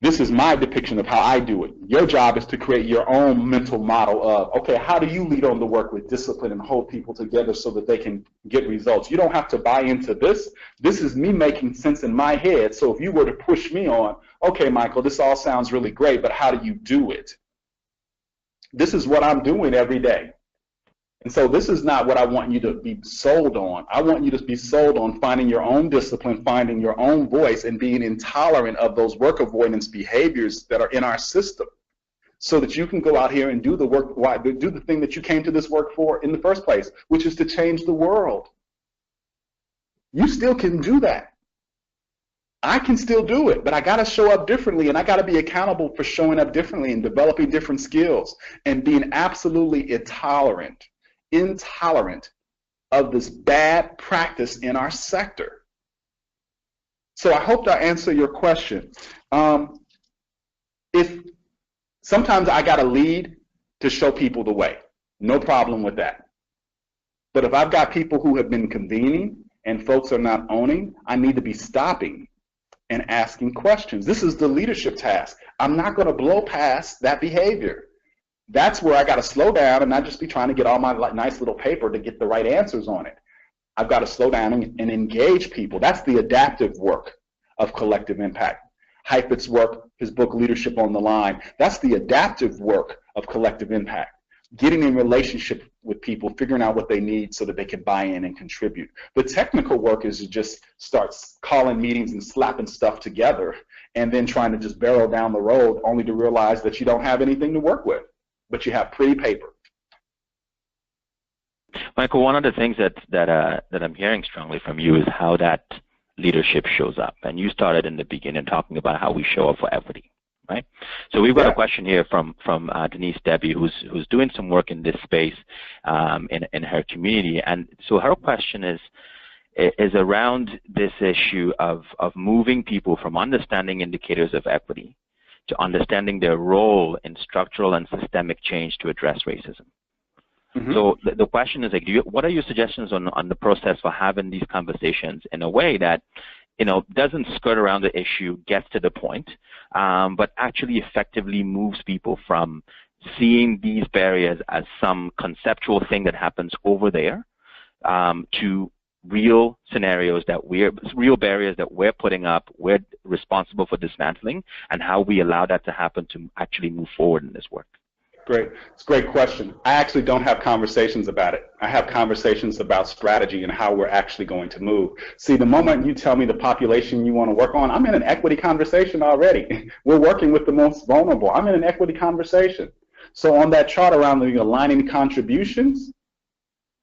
This is my depiction of how I do it. Your job is to create your own mental model of, okay, how do you lead on the work with discipline and hold people together so that they can get results? You don't have to buy into this. This is me making sense in my head. So if you were to push me on, okay, Michael, this all sounds really great, but how do you do it? This is what I'm doing every day. And so this is not what I want you to be sold on. I want you to be sold on finding your own discipline, finding your own voice, and being intolerant of those work avoidance behaviors that are in our system so that you can go out here and do the work, do the thing that you came to this work for in the first place, which is to change the world. You still can do that. I can still do it, but I got to show up differently, and I got to be accountable for showing up differently and developing different skills and being absolutely intolerant of this bad practice in our sector. So I hope I answer your question. If sometimes I got to lead to show people the way, no problem with that. But if I've got people who have been convening and folks are not owning, I need to be stopping and asking questions. This is the leadership task. I'm not going to blow past that behavior. That's where I got to slow down and not just be trying to get all my nice little paper to get the right answers on it. I've got to slow down and engage people. That's the adaptive work of collective impact. Heifetz's work, his book, Leadership on the Line, that's the adaptive work of collective impact. Getting in relationship with people, figuring out what they need so that they can buy in and contribute. The technical work is to just start calling meetings and slapping stuff together and then trying to just barrel down the road only to realize that you don't have anything to work with, but you have pretty paper. Michael, one of the things that I'm hearing strongly from you is how that leadership shows up. And you started in the beginning talking about how we show up for equity. right? So we've got Yeah. a question here from Denise Debbie, who's doing some work in this space in her community, and so her question is around this issue of moving people from understanding indicators of equity to understanding their role in structural and systemic change to address racism. Mm-hmm. So the question is, like, what are your suggestions on the process for having these conversations in a way that, you know, doesn't skirt around the issue, gets to the point, but actually effectively moves people from seeing these barriers as some conceptual thing that happens over there to real scenarios real barriers that we're putting up, we're responsible for dismantling, and how we allow that to happen to actually move forward in this work. Great. It's a great question. I actually don't have conversations about it. I have conversations about strategy and how we're actually going to move. See, the moment you tell me the population you want to work on, I'm in an equity conversation already. We're working with the most vulnerable. I'm in an equity conversation. So on that chart around the aligning contributions,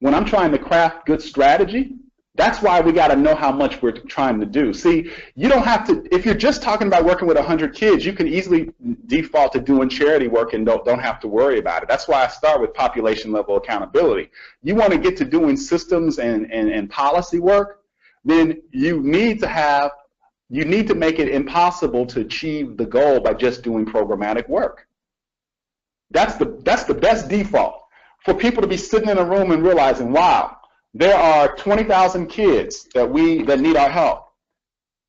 when I'm trying to craft good strategy, that's why we got to know how much we're trying to do. See, you don't have to, if you're just talking about working with 100 kids, you can easily default to doing charity work and don't have to worry about it. That's why I start with population level accountability. You want to get to doing systems and policy work, then you need to make it impossible to achieve the goal by just doing programmatic work. That's the best default, for people to be sitting in a room and realizing, wow, there are 20,000 kids that need our help.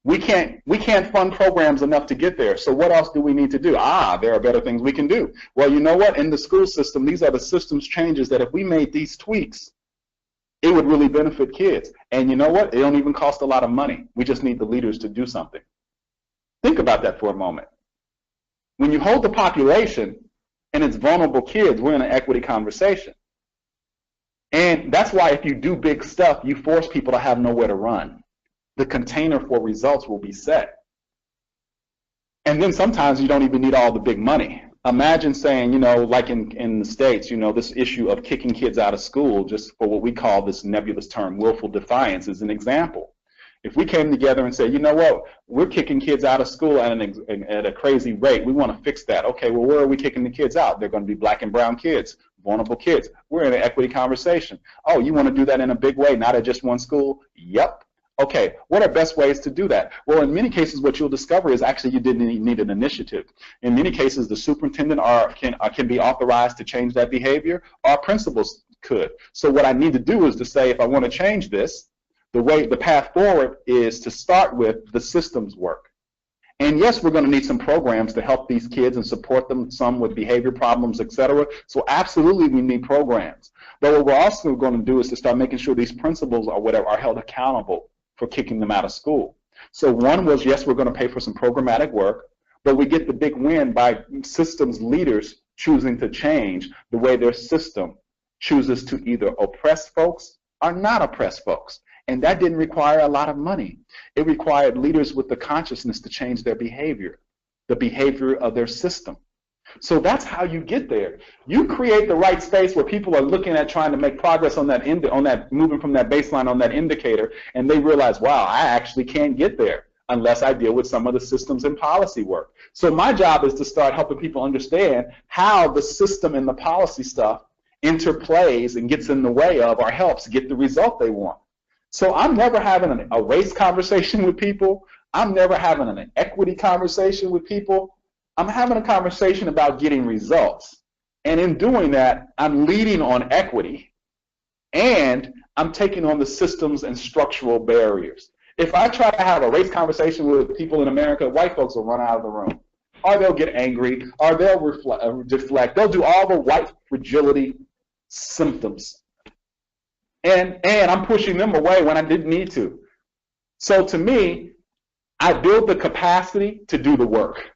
We can't fund programs enough to get there. So what else do we need to do? There are better things we can do. Well, you know what? In the school system, these are the systems changes that if we made these tweaks, it would really benefit kids. And you know what? It don't even cost a lot of money. We just need the leaders to do something. Think about that for a moment. When you hold the population and it's vulnerable kids, we're in an equity conversation. And that's why if you do big stuff, you force people to have nowhere to run. The container for results will be set. And then sometimes you don't even need all the big money. Imagine saying, you know, like in the States, you know, this issue of kicking kids out of school, just for what we call this nebulous term, willful defiance, is an example. If we came together and said, you know what, we're kicking kids out of school at a crazy rate, we want to fix that. Okay, well, where are we kicking the kids out? They're going to be black and brown kids, vulnerable kids. We're in an equity conversation. Oh, you want to do that in a big way, not at just one school? Yep. Okay, what are best ways to do that? Well, in many cases, what you'll discover is actually you didn't need an initiative. In many cases, the superintendent can be authorized to change that behavior, or principals could. So what I need to do is to say, if I want to change this, the path forward is to start with the systems work. And yes, we're going to need some programs to help these kids and support them, some with behavior problems, etc. So absolutely we need programs. But what we're also going to do is to start making sure these principals or whatever are held accountable for kicking them out of school. So one was, yes, we're going to pay for some programmatic work, but we get the big win by systems leaders choosing to change the way their system chooses to either oppress folks or not oppress folks. And that didn't require a lot of money. It required leaders with the consciousness to change their behavior, the behavior of their system. So that's how you get there. You create the right space where people are looking at trying to make progress on that moving from that baseline on that indicator, and they realize, wow, I actually can't get there unless I deal with some of the systems and policy work. So my job is to start helping people understand how the system and the policy stuff interplays and gets in the way of or helps get the result they want. So I'm never having a race conversation with people. I'm never having an equity conversation with people. I'm having a conversation about getting results. And in doing that, I'm leading on equity, and I'm taking on the systems and structural barriers. If I try to have a race conversation with people in America, white folks will run out of the room, or they'll get angry, or they'll deflect. They'll do all the white fragility symptoms. And I'm pushing them away when I didn't need to. So to me, I build the capacity to do the work.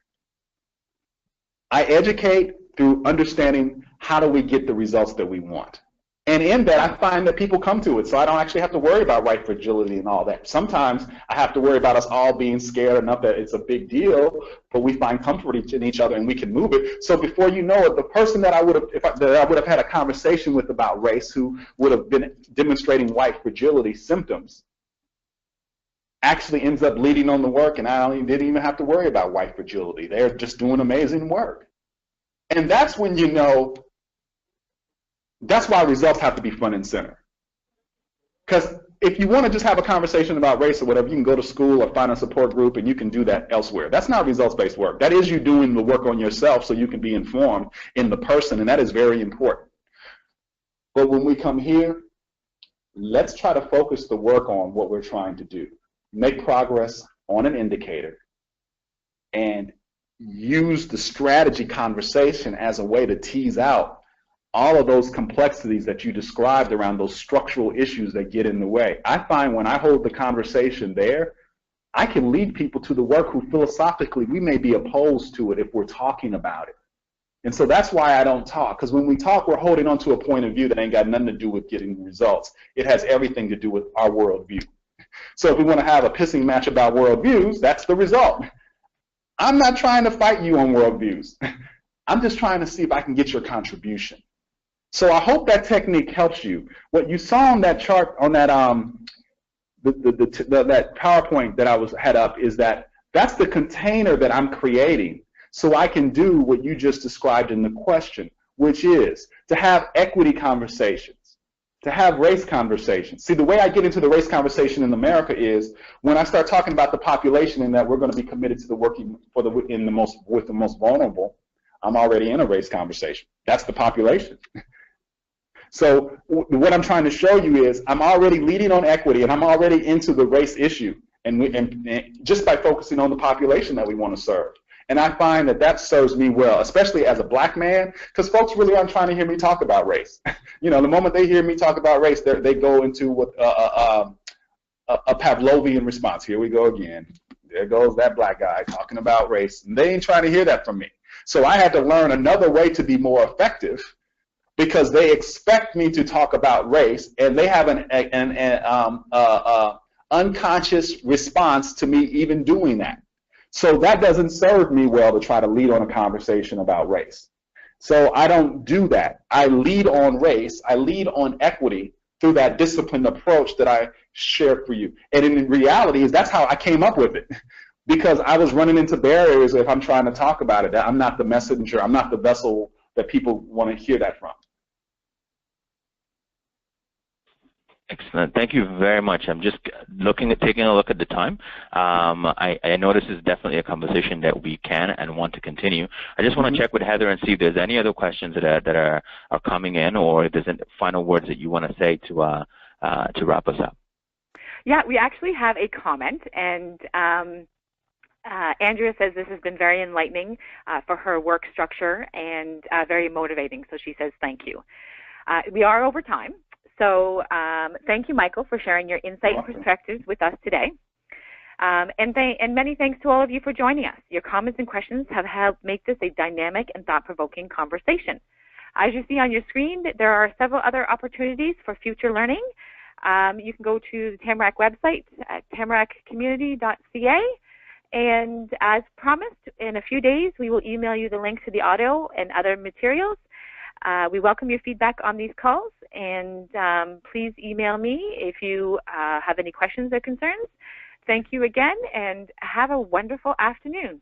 I educate through understanding how do we get the results that we want. And in that, I find that people come to it, so I don't actually have to worry about white fragility and all that. Sometimes I have to worry about us all being scared enough that it's a big deal, but we find comfort in each other and we can move it. So before you know it, the person that I would have had a conversation with about race, who would have been demonstrating white fragility symptoms, actually ends up leading on the work, and didn't even have to worry about white fragility. They're just doing amazing work. And that's when you know, that's why results have to be front and center. Because if you want to just have a conversation about race or whatever, you can go to school or find a support group, and you can do that elsewhere. That's not results-based work. That is you doing the work on yourself so you can be informed in the person, and that is very important. But when we come here, let's try to focus the work on what we're trying to do. Make progress on an indicator and use the strategy conversation as a way to tease out all of those complexities that you described around those structural issues that get in the way. I find when I hold the conversation there, I can lead people to the work who philosophically we may be opposed to it if we're talking about it. And so that's why I don't talk, because when we talk, we're holding on to a point of view that ain't got nothing to do with getting results. It has everything to do with our worldview. So if we want to have a pissing match about worldviews, that's the result. I'm not trying to fight you on worldviews. I'm just trying to see if I can get your contribution. So I hope that technique helps you. What you saw on that chart, on that that PowerPoint that I had up, is that that's the container that I'm creating so I can do what you just described in the question, which is to have equity conversations, to have race conversations. See, the way I get into the race conversation in America is when I start talking about the population and that we're going to be committed to the working for with the most vulnerable, I'm already in a race conversation. That's the population. So what I'm trying to show you is I'm already leading on equity, and I'm already into the race issue, and just by focusing on the population that we want to serve. And I find that that serves me well, especially as a black man, because folks really aren't trying to hear me talk about race. You know, the moment they hear me talk about race, they go into what, a Pavlovian response. Here we go again. There goes that black guy talking about race. And they ain't trying to hear that from me. So I had to learn another way to be more effective, because they expect me to talk about race, and they have an unconscious response to me even doing that. So that doesn't serve me well to try to lead on a conversation about race. So I don't do that. I lead on race. I lead on equity through that disciplined approach that I shared for you. And in reality, that's how I came up with it, because I was running into barriers if I'm trying to talk about it. I'm not the messenger. I'm not the vessel that people want to hear that from. Excellent. Thank you very much. I'm just taking a look at the time. I know this is definitely a conversation that we can and want to continue. I just want to check with Heather and see if there's any other questions that are coming in, or if there's any final words that you want to say to wrap us up. Yeah, we actually have a comment, and Andrea says this has been very enlightening for her work structure and very motivating. So she says thank you. We are over time. So thank you, Michael, for sharing your insight and perspectives with us today. And many thanks to all of you for joining us. Your comments and questions have helped make this a dynamic and thought-provoking conversation. As you see on your screen, there are several other opportunities for future learning. You can go to the Tamarack website at tamarackcommunity.ca. And as promised, in a few days, we will email you the link to the audio and other materials. We welcome your feedback on these calls, and please email me if you have any questions or concerns. Thank you again, and have a wonderful afternoon.